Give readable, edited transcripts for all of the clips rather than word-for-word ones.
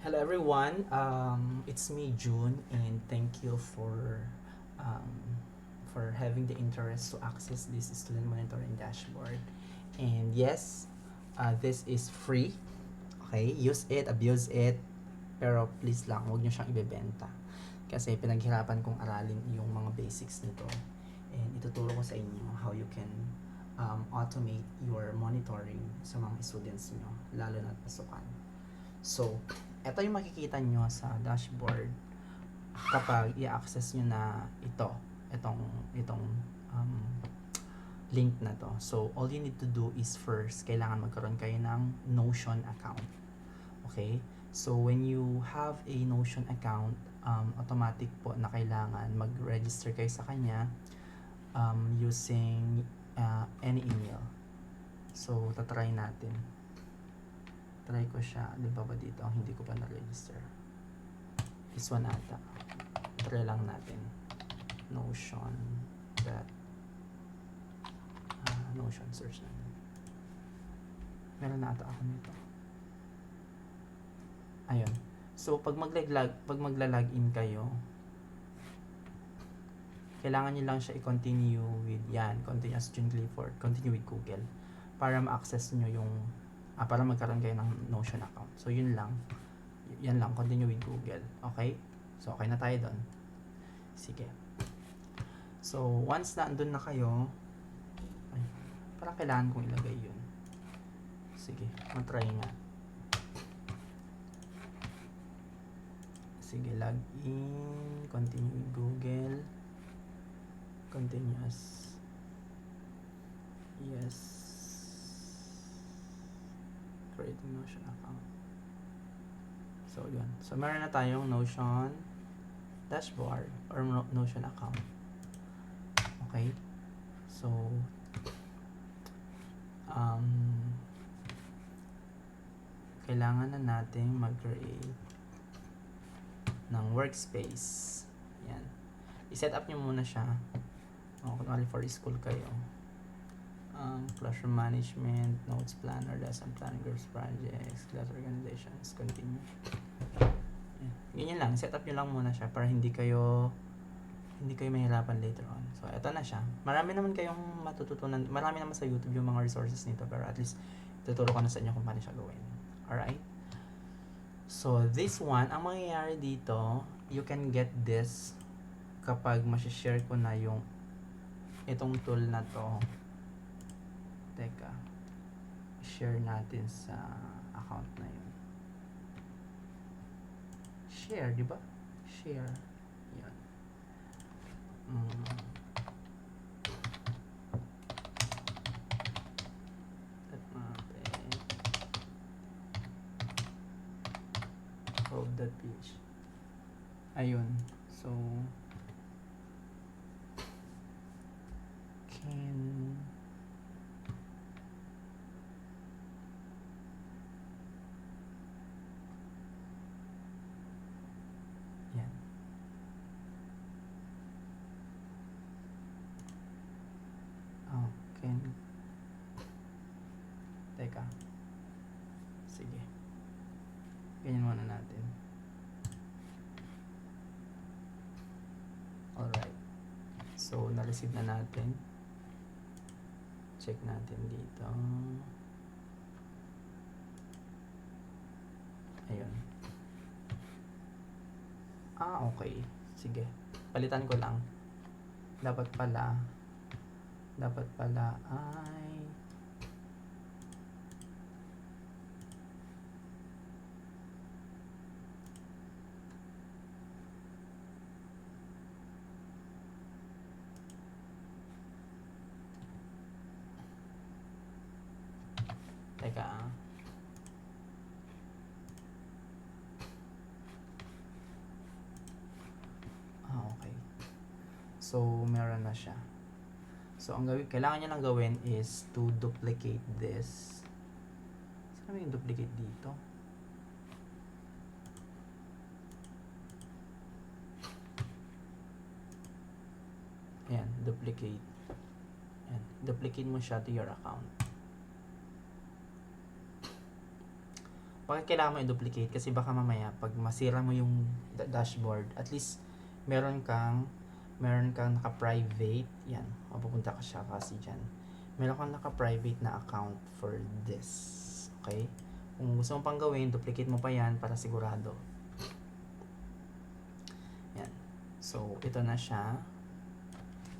Hello everyone, it's me June, and thank you um, for having the interest to access this student monitoring dashboard. And yes, this is free. Okay, use it, abuse it, pero please lang, huwag nyo siyang ibebenta. Kasi pinaghirapan kong aralin yung mga basics nito. And ituturo ko sa inyo how you can automate your monitoring sa mga students nyo, lalo na pasukan. So, ito yung makikita nyo sa dashboard kapag i-access nyo na itong um, link na to. So, all you need to do is first, kailangan magkaroon kayo ng Notion account. Okay? So, when you have a Notion account, automatic po na kailangan mag-register kayo sa kanya using any email. So, tatry natin. Try ko siya. Di ba dito? Hindi ko pa na-register. This one ata. Try lang natin. Notion. Notion. Search natin. Meron na ata ako nito. Ayun. So, pag magla-login kayo, kailangan nyo lang siya i-continue with yan. Continue as June Clifford. Continue with Google. Para ma-access nyo yung para magkaroon kayo ng Notion account. So, yun lang. Yan lang. Continue with Google. Okay? So, okay na tayo doon. Sige. So, once na andun na kayo, parang kailangan kong ilagay yun. Sige. Matry nga. Sige. Login. Continue with Google. Continuous. Yes. Creating Notion account. So, yun. So, meron na tayong Notion dashboard or Notion account. Okay? So, kailangan na nating mag-create ng workspace. Yan. I-set up nyo muna siya. Kunwari for school kayo. Classroom management, notes planner, lesson planning, groups projects, class organizations, continue. Ganyan lang, set up nyo lang muna siya para hindi kayo mahirapan later on. So, eto na siya. Marami naman kayong matututunan, marami naman sa YouTube yung mga resources nito, pero at least tuturo ko na sa inyo kung paano siya gawin. Alright? So, this one, ang mangyayari dito, you can get this kapag masishare ko na yung itong tool na to. Teka, share natin sa account na yun. Share, di ba? Share. Yan. Code.ph. Ayun. So, yan. Teka. Sige. Ganyan muna natin. Alright. So, na-receive na natin. Check natin dito. Ayun. Okay. Sige. Palitan ko lang. Dapat pala ay teka. Okay. So, meron na siya. So, ang kailangan nyo lang gawin is to duplicate this. Saan yung duplicate dito? Ayan, duplicate. Ayan, duplicate mo siya to your account. Bakit kailangan mo i-duplicate? Kasi baka mamaya, pag masira mo yung dashboard, at least meron kang naka-private, yan, mapupunta ka siya kasi dyan. Meron kang naka-private na account for this. Okay? Kung gusto mo pang gawin, duplicate mo pa yan para sigurado. Yan. So, ito na siya.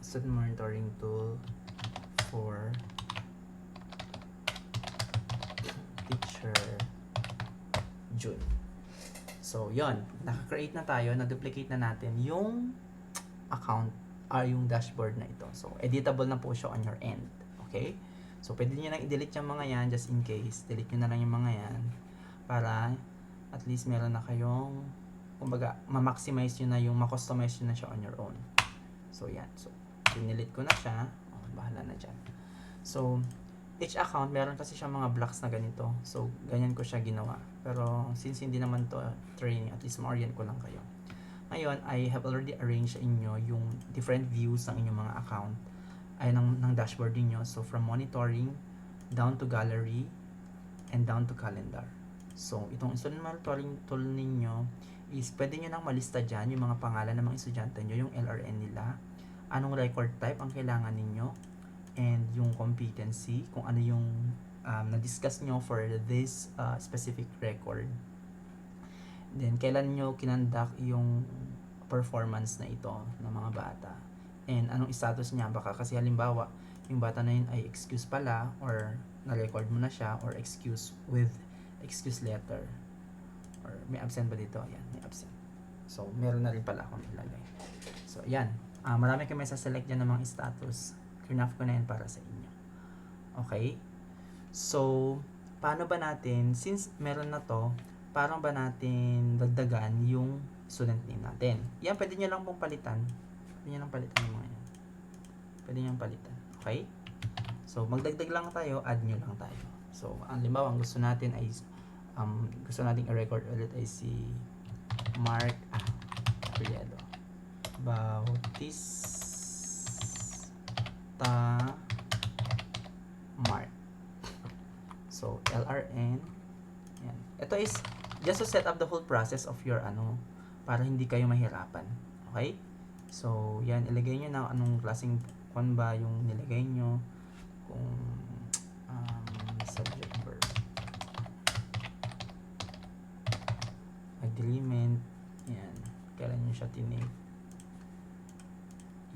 Student monitoring tool for teacher June. So, yon, naka-create na tayo, na-duplicate na natin yung account yung dashboard na ito. So, editable na po siya on your end. Okay? So, pwede nyo lang i-delete yung mga yan just in case. Delete nyo na lang yung mga yan para at least meron na kayong, kumbaga, ma-maximize nyo na yung, ma-customize nyo na siya on your own. So, yan. So, dinilit ko na siya. Oh, bahala na dyan. So, each account, meron kasi siya mga blocks na ganito. So, ganyan ko siya ginawa. Pero, since hindi naman to training, at least ma-orient ko lang kayo. Ngayon, I have already arranged sa inyo yung different views ng inyong mga account ay ng dashboard niyo. So, from monitoring, down to gallery, and down to calendar. So, itong student monitoring tool ninyo is pwede nyo nang malista dyan yung mga pangalan ng mga estudyante nyo, yung LRN nila, anong record type ang kailangan ninyo, and yung competency, kung ano yung na-discuss nyo for this specific record. Then, kailan nyo kinandak yung performance na ito ng mga bata. And anong status niya, baka kasi halimbawa, yung bata na yun ay excuse pala, or na-record mo na siya, or excuse with excuse letter. Or may absent ba dito? Ayan, may absent. So, meron na rin pala akong ilagay. So, ayan. Marami kayo may saselect dyan ng mga status. Enough ko na yan para sa inyo. Okay? So, paano ba natin, since meron na to, paano ba natin dagdagan yung student name natin? Yan, pwede nyo lang pong palitan. Pwede nyo lang palitan yung mga yan. Pwede nyo lang palitan. Okay? So, magdagdag lang tayo, add nyo lang tayo. So, ang limbawa, ang gusto natin ay, gusto natin i-record ulit ay si Mark Priedo. Bautista Mark. So, LRN. Yan. Ito is just to set up the whole process of your para hindi kayo mahirapan. Okay? So, yan. Ilagay nyo na anong klaseng kung ba yung nilagay nyo. Kung subject verb. Agreement. Yan. Kailan nyo siya tinake.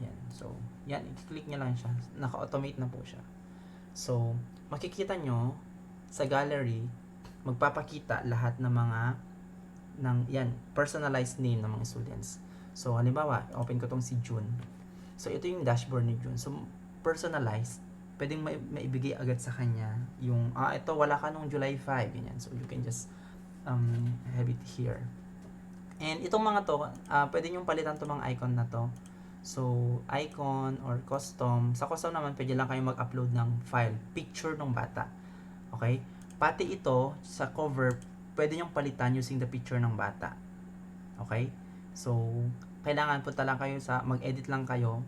Yan. So, yan. I-click nyo lang siya. Naka-automate na po siya. So, makikita nyo sa gallery, magpapakita lahat ng mga personalized name ng mga students. So, halimbawa, open ko tong si June. So, ito yung dashboard ni June. So, personalized. Pwedeng maibigay agad sa kanya yung, ito, wala ka nung July 5. Ganyan. So, you can just have it here. And itong mga to, pwede nyo palitan to mga icon na to. So, icon or custom. Sa custom naman, pwede lang kayo mag-upload ng file, picture ng bata. Okay? Pati ito, sa cover, pwede nyong palitan using the picture ng bata. Okay? So, kailangan punta lang kayo mag-edit lang kayo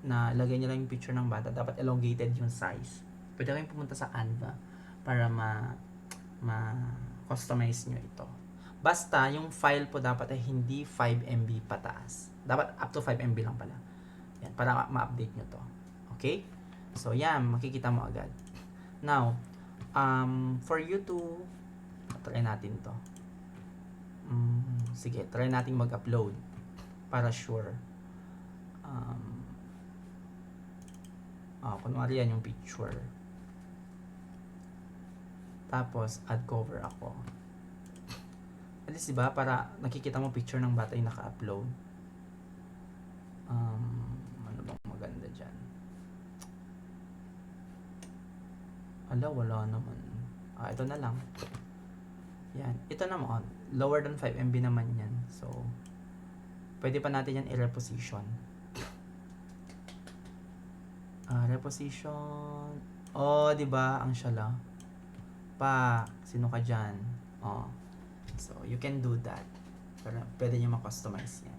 na lagay nyo lang yung picture ng bata. Dapat elongated yung size. Pwede kayong pumunta sa Canva para ma-customize nyo ito. Basta, yung file po dapat ay hindi 5 MB pataas. Dapat up to 5 MB lang pala. Yan, para ma-update nyo to. Okay? So, yan, makikita mo agad. Now, for you to, try natin to. Sige, try natin mag-upload para sure. Kunwari yan yung picture. Tapos, add cover ako. At least, diba, para nakikita mo picture ng bata yung naka-upload. Ano bang maganda dyan? Wala naman. Ito na lang. Yan. Ito naman, lower than 5 MB naman yan. So, pwede pa natin yan i-reposition. Reposition. Diba? Ang syala. Sino ka dyan? So, you can do that. Pero, pwede nyo ma-customize yan.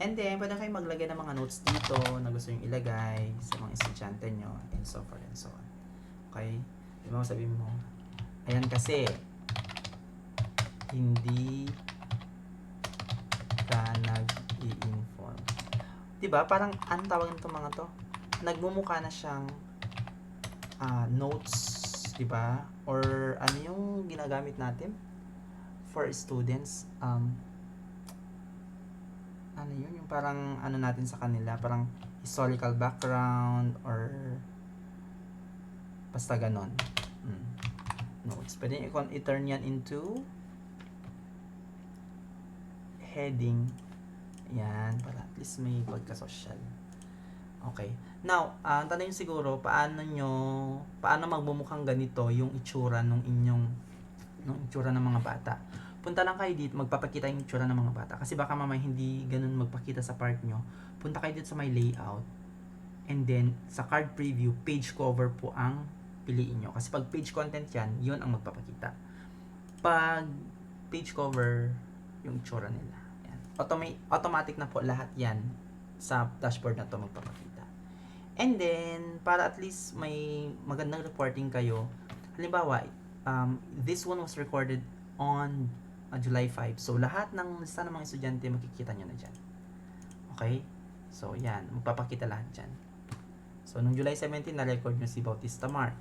And then, pwede kayo maglagay ng mga notes dito na gusto nyo ilagay sa mga estudyante nyo, and so forth and so on. Okay? Di ba, sabihin mo, ayan kasi, hindi ka nag-i-inform. Diba? Parang, anong tawag nito mga to? Nagmumukha na siyang notes, diba? Or ano yung ginagamit natin for students? Ano yun? Yung parang ano natin sa kanila, parang historical background or basta ganon. Notes. Pwede i-turn yan into heading. Yan, para at least may pagka-social. Okay. Now, ang tanong siguro, paano magmumukhang ganito yung itsura nung itsura ng mga bata? Punta lang kayo dito, magpapakita yung itsura ng mga bata. Kasi baka mamaya hindi ganun magpakita sa part nyo. Punta kayo dito sa may layout. And then, sa card preview, page cover po ang piliin nyo. Kasi pag page content yan, yun ang magpapakita. Pag page cover, yung itsura nila. Yan. Automatic na po lahat yan sa dashboard na to magpapakita. And then, para at least may magandang reporting kayo, halimbawa, this one was recorded on July 5. So, lahat ng lista ng mga estudyante, makikita nyo na dyan. Okay? So, yan. Magpapakita lahat dyan. So, nung July 17, na-record nyo si Bautista Mark.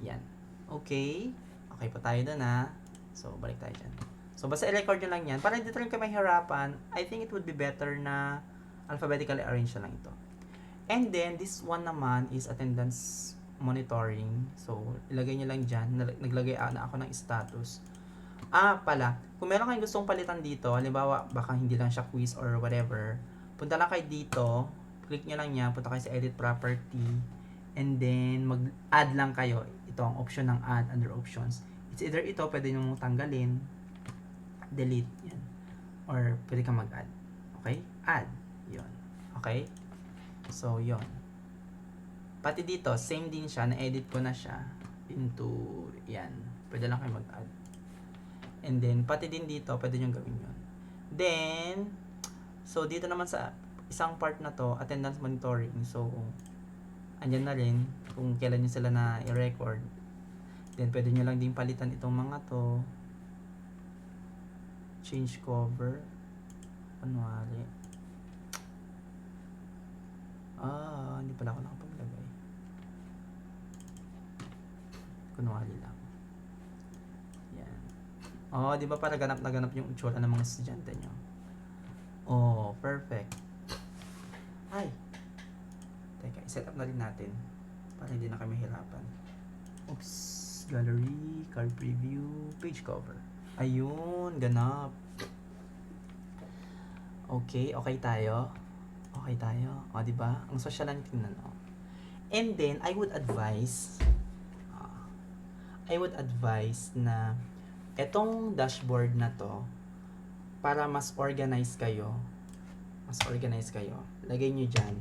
Yan. Okay? Okay pa tayo doon ha. So, balik tayo dyan. So, basta i-record nyo lang yan. Para hindi rin kayo mahirapan, I think it would be better na alphabetically arrange na lang ito. And then, this one naman is attendance monitoring. So, ilagay nyo lang dyan. Naglagay na ako ng status. Pala, kung meron kayong gustong palitan dito, halimbawa, baka hindi lang siya quiz or whatever, punta lang kayo dito, click nyo lang yan, punta kayo sa edit property, and then, mag-add lang kayo. Ito ang option ng add under options. It's either ito, pwede nyo tanggalin, delete, yan. Or, pwede kang mag-add. Okay? Add. Yun. Okay? So, yun. Pati dito, same din siya, na-edit ko na siya into, yan. Pwede lang kayo mag-add. And then, pati din dito, pwede nyo gawin yun. Then, so, dito naman sa isang part na to, attendance monitoring. So, andyan na rin kung kailan nyo sila na i-record. Then, pwede nyo lang din palitan itong mga to. Change cover. Kunwari. Hindi pala ako nakapaglagay. Kunwari lang. Yan. Di ba para ganap na ganap yung itsura ng mga estudyante nyo? Perfect. Ay! Teka, i-set up na rin natin para hindi na kami mahirapan. Oops! Gallery, card preview, page cover. Ayun, ganap. Okay tayo. Okay tayo. Di ba? Ang social lang tingnan, And then, I would advise na etong dashboard na to, para mas organize kayo, lagay nyo dyan,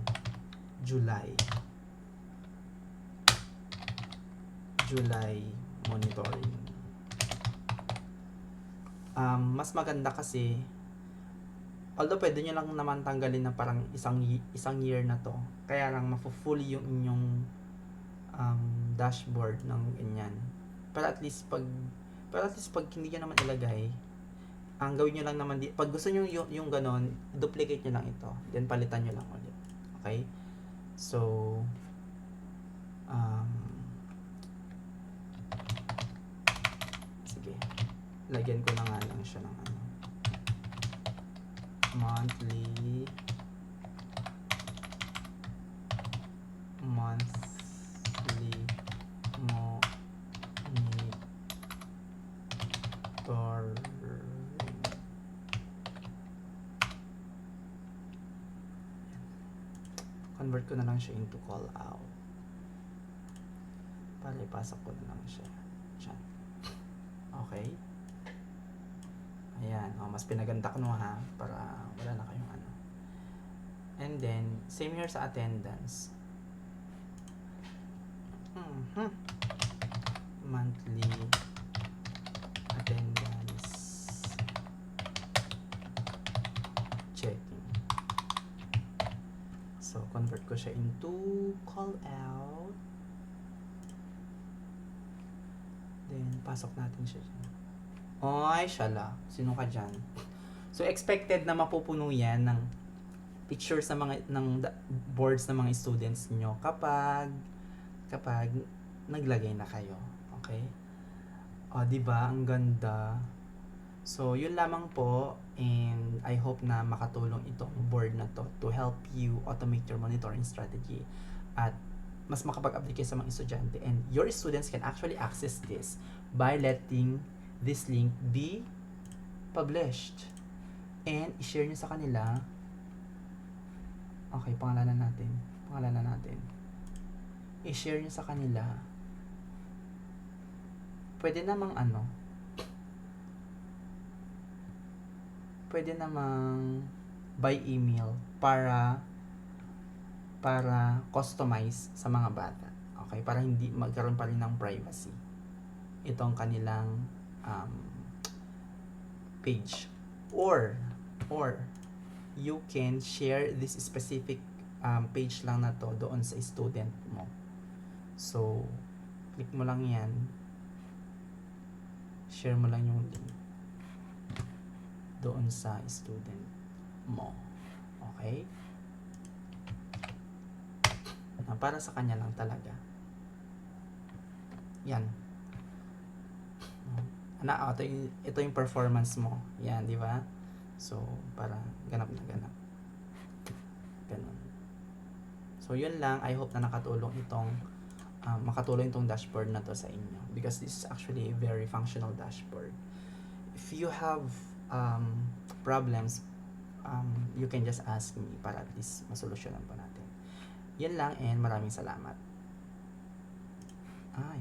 July monitoring. Mas maganda kasi, although pwede nyo lang naman tanggalin na parang isang year na to, kaya lang mafu-fully yung inyong dashboard ng ganyan. Para at least pag hindi nyo naman ilagay, ang gawin nyo lang naman pag gusto nyo yung ganon, duplicate nyo lang ito, then palitan nyo lang ulit. Okay? So, sige, lagyan ko na nga lang siya ng monthly convert ko na lang siya into call out para ipasok ko na lang siya dyan. Okay, ayan, mas pinaganda ko ha, para wala na kayong and then same here sa attendance. Monthly attendance checking. So, convert ko siya into call out. Then, pasok natin siya dyan. Ay, shala. Sino ka dyan? So, expected na mapupuno yan ng pictures ng mga boards ng mga students nyo kapag naglagay na kayo. Okay? O, di ba? Ang ganda. So, yun lamang po, and I hope na makatulong itong board na to help you automate your monitoring strategy at mas makapag-update kayo sa mga estudyante, and your students can actually access this by letting this link be published and i-share nyo sa kanila. Okay, pangalanan natin i-share nyo sa kanila. Pwede namang by email para customize sa mga bata. Okay? Para hindi magkaroon pa rin ng privacy itong kanilang page. Or you can share this specific page lang na to doon sa student mo. So, click mo lang yan. Share mo lang yung link doon sa student mo. Okay? Para sa kanya lang talaga. Yan. Ito yung performance mo. Yan, di ba? So, para ganap na ganap. Ganun. So, yun lang. I hope na makatulong itong dashboard na to sa inyo. Because this is actually a very functional dashboard. If you have problems, you can just ask me para at least masolusyonan po natin. Yan lang, and maraming salamat. Ay.